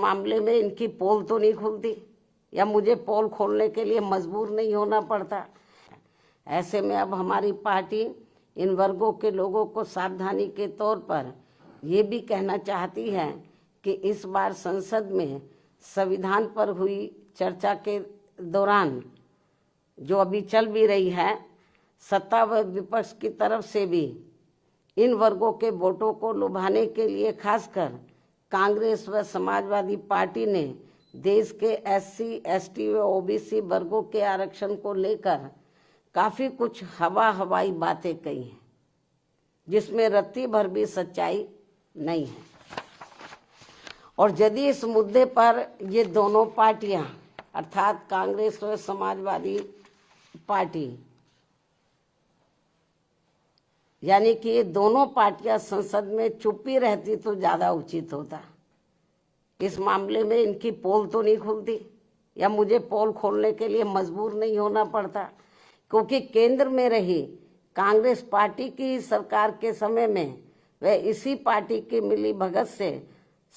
मामले में इनकी पोल तो नहीं खुलती या मुझे पोल खोलने के लिए मजबूर नहीं होना पड़ता। ऐसे में अब हमारी पार्टी इन वर्गों के लोगों को सावधानी के तौर पर ये भी कहना चाहती है कि इस बार संसद में संविधान पर हुई चर्चा के दौरान जो अभी चल भी रही है, सत्ता व विपक्ष की तरफ से भी इन वर्गों के वोटों को लुभाने के लिए खासकर कांग्रेस व समाजवादी पार्टी ने देश के एससी, एसटी व ओबीसी वर्गों के आरक्षण को लेकर काफी कुछ हवाई बातें कही हैं, जिसमें रत्ती भर भी सच्चाई नहीं है। और यदि इस मुद्दे पर ये दोनों पार्टियां अर्थात कांग्रेस व समाजवादी पार्टी यानी कि ये दोनों पार्टियां संसद में चुप्पी रहती तो ज्यादा उचित होता। इस मामले में इनकी पोल तो नहीं खुलती या मुझे पोल खोलने के लिए मजबूर नहीं होना पड़ता, क्योंकि केंद्र में रही कांग्रेस पार्टी की सरकार के समय में व इसी पार्टी की मिली भगत से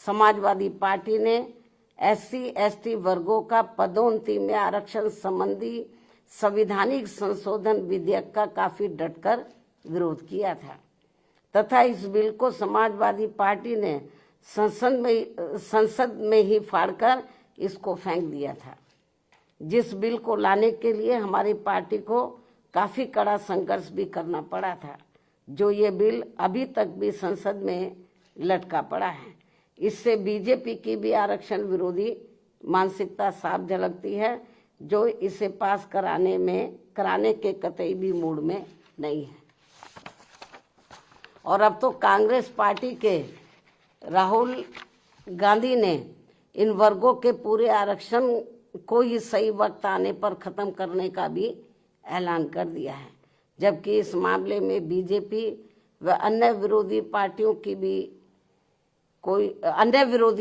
समाजवादी पार्टी ने एससी, एसटी वर्गों का पदोन्नति में आरक्षण संबंधी संवैधानिक संशोधन विधेयक का काफी डटकर विरोध किया था तथा इस बिल को समाजवादी पार्टी ने संसद में ही फाड़कर इसको फेंक दिया था, जिस बिल को लाने के लिए हमारी पार्टी को काफी कड़ा संघर्ष भी करना पड़ा था, जो ये बिल अभी तक भी संसद में लटका पड़ा है। इससे बीजेपी की भी आरक्षण विरोधी मानसिकता साफ झलकती है, जो इसे पास कराने के कतई भी मूड में नहीं है। और अब तो कांग्रेस पार्टी के राहुल गांधी ने इन वर्गों के पूरे आरक्षण को ही सही वक्त आने पर खत्म करने का भी ऐलान कर दिया है, जबकि इस मामले में बीजेपी व अन्य विरोधी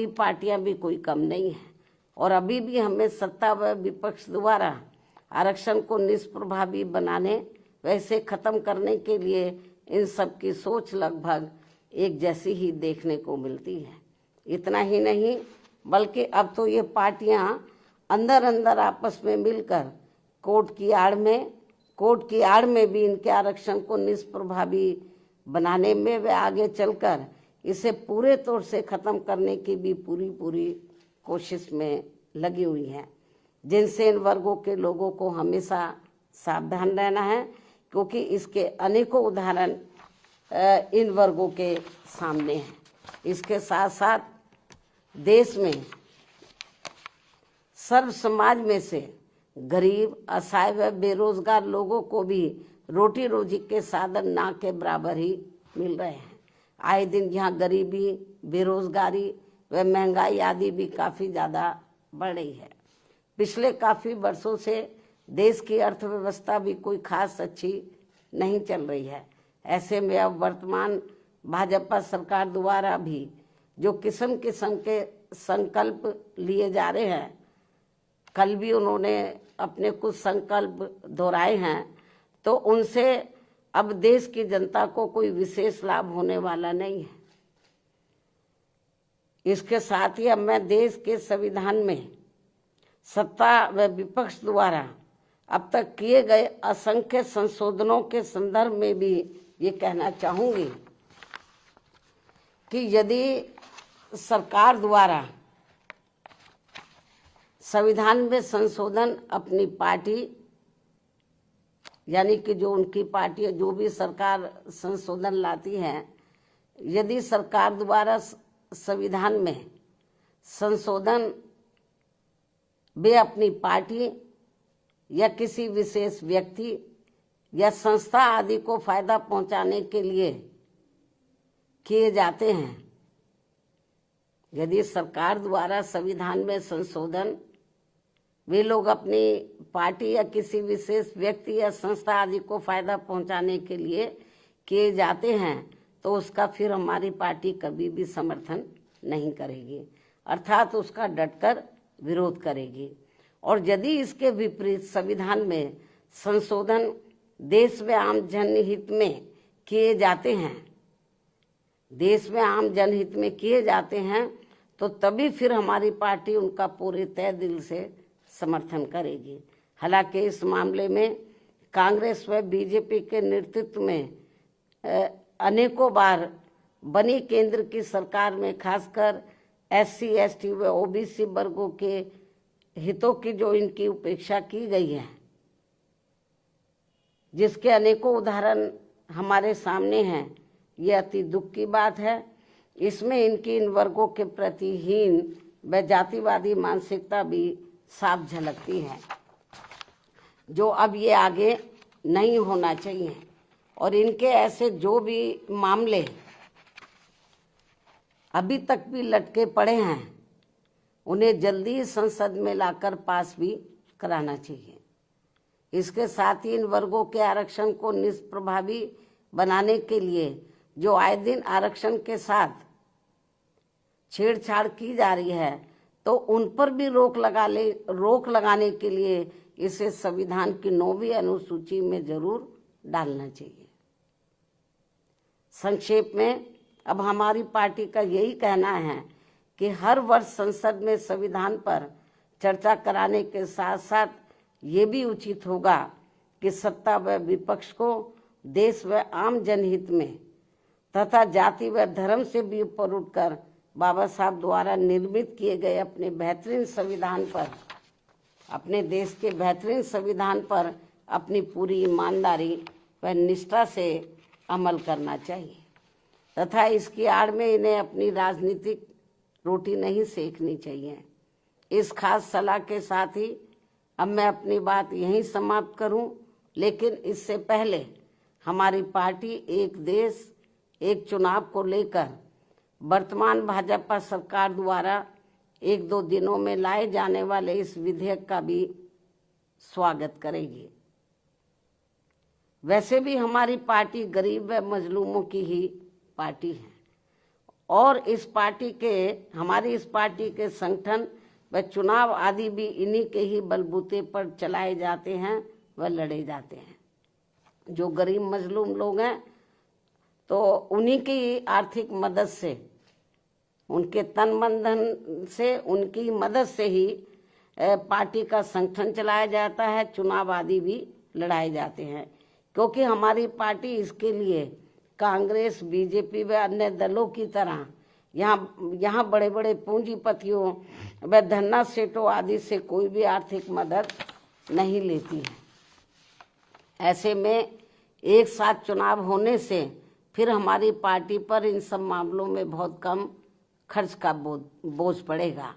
पार्टियां भी कोई कम नहीं है। और अभी भी हमें सत्ता व विपक्ष द्वारा आरक्षण को निष्प्रभावी बनाने व इसे खत्म करने के लिए इन सब की सोच लगभग एक जैसी ही देखने को मिलती है। इतना ही नहीं बल्कि अब तो ये पार्टियां अंदर आपस में मिलकर कोर्ट की आड़ में भी इनके आरक्षण को निष्प्रभावी बनाने में व आगे चलकर इसे पूरे तौर से खत्म करने की भी पूरी कोशिश में लगी हुई है, जिनसे इन वर्गों के लोगों को हमेशा सावधान रहना है, क्योंकि इसके अनेकों उदाहरण इन वर्गों के सामने हैं। इसके साथ साथ देश में सर्व समाज में से गरीब, असहाय व बेरोजगार लोगों को भी रोटी रोजी के साधन ना के बराबर ही मिल रहे हैं। आए दिन यहाँ गरीबी, बेरोजगारी व महंगाई आदि भी काफ़ी ज़्यादा बढ़ रही है। पिछले काफ़ी वर्षों से देश की अर्थव्यवस्था भी कोई खास अच्छी नहीं चल रही है। ऐसे में अब वर्तमान भाजपा सरकार द्वारा भी जो किस्म के संकल्प लिए जा रहे हैं, कल भी उन्होंने अपने कुछ संकल्प दोहराए हैं, तो उनसे अब देश की जनता को कोई विशेष लाभ होने वाला नहीं है। इसके साथ ही अब मैं देश के संविधान में सत्ता व विपक्ष द्वारा अब तक किए गए असंख्य संशोधनों के संदर्भ में भी ये कहना चाहूंगी कि यदि सरकार द्वारा संविधान में संशोधन अपनी पार्टी यानी कि जो उनकी पार्टी जो भी सरकार संशोधन लाती है, यदि सरकार द्वारा संविधान में संशोधन वे अपनी पार्टी या किसी विशेष व्यक्ति या संस्था आदि को फायदा पहुंचाने के लिए किए जाते हैं, यदि सरकार द्वारा संविधान में संशोधन वे लोग अपनी पार्टी या किसी विशेष व्यक्ति या संस्था आदि को फायदा पहुंचाने के लिए किए जाते हैं, तो उसका फिर हमारी पार्टी कभी भी समर्थन नहीं करेगी, अर्थात उसका डटकर विरोध करेगी। और यदि इसके विपरीत संविधान में संशोधन देश में आम जनहित में किए जाते हैं, तो तभी फिर हमारी पार्टी उनका पूरे तय दिल से समर्थन करेगी। हालांकि इस मामले में कांग्रेस व बीजेपी के नेतृत्व में अनेकों बार बनी केंद्र की सरकार में खासकर SC, ST व OBC वर्गों के हितों की जो इनकी उपेक्षा की गई है, जिसके अनेकों उदाहरण हमारे सामने हैं, ये अति दुख की बात है। इसमें इनकी इन वर्गों के प्रति हीन व जातिवादी मानसिकता भी साफ झलकती है, जो अब ये आगे नहीं होना चाहिए। और इनके ऐसे जो भी मामले अभी तक भी लटके पड़े हैं, उन्हें जल्दी संसद में लाकर पास भी कराना चाहिए। इसके साथ ही इन वर्गों के आरक्षण को निष्प्रभावी बनाने के लिए जो आए दिन आरक्षण के साथ छेड़छाड़ की जा रही है, तो उन पर भी रोक लगाने के लिए इसे संविधान की 9वीं अनुसूची में जरूर डालना चाहिए। संक्षेप में अब हमारी पार्टी का यही कहना है कि हर वर्ष संसद में संविधान पर चर्चा कराने के साथ साथ ये भी उचित होगा कि सत्ता व विपक्ष को देश व आम जनहित में तथा जाति व धर्म से भी ऊपर उठकर बाबा साहब द्वारा निर्मित किए गए अपने बेहतरीन संविधान पर, अपने देश के बेहतरीन संविधान पर अपनी पूरी ईमानदारी व निष्ठा से अमल करना चाहिए तथा इसकी आड़ में इन्हें अपनी राजनीतिक रोटी नहीं सेकनी चाहिए। इस खास सलाह के साथ ही अब मैं अपनी बात यहीं समाप्त करूं, लेकिन इससे पहले हमारी पार्टी एक देश एक चुनाव को लेकर वर्तमान भाजपा सरकार द्वारा 1-2 दिनों में लाए जाने वाले इस विधेयक का भी स्वागत करेगी। वैसे भी हमारी पार्टी गरीब व मजलूमों की ही पार्टी है और हमारी इस पार्टी के संगठन व चुनाव आदि भी इन्हीं के ही बलबूते पर चलाए जाते हैं व लड़े जाते हैं। जो गरीब मजलूम लोग हैं तो उन्हीं की आर्थिक मदद से, उनके तन मन धन से, उनकी मदद से ही पार्टी का संगठन चलाया जाता है, चुनाव आदि भी लड़ाए जाते हैं। क्योंकि हमारी पार्टी इसके लिए कांग्रेस, बीजेपी व अन्य दलों की तरह यहाँ बड़े बड़े पूंजीपतियों व धन्ना सेठों आदि से कोई भी आर्थिक मदद नहीं लेती है। ऐसे में एक साथ चुनाव होने से फिर हमारी पार्टी पर इन सब मामलों में बहुत कम खर्च का बोझ पड़ेगा।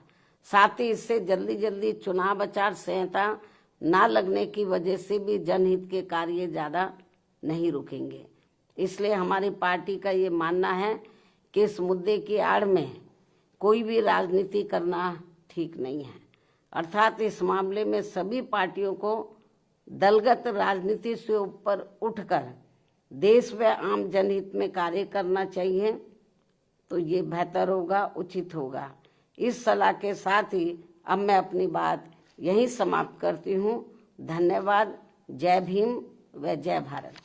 साथ ही इससे जल्दी चुनाव आचार संहिता ना लगने की वजह से भी जनहित के कार्य ज़्यादा नहीं रुकेंगे। इसलिए हमारी पार्टी का ये मानना है कि इस मुद्दे की आड़ में कोई भी राजनीति करना ठीक नहीं है। अर्थात इस मामले में सभी पार्टियों को दलगत राजनीति से ऊपर उठकर देश व आम जनहित में कार्य करना चाहिए, तो ये बेहतर होगा, उचित होगा। इस सलाह के साथ ही अब मैं अपनी बात यहीं समाप्त करती हूँ। धन्यवाद। जय भीम व जय भारत।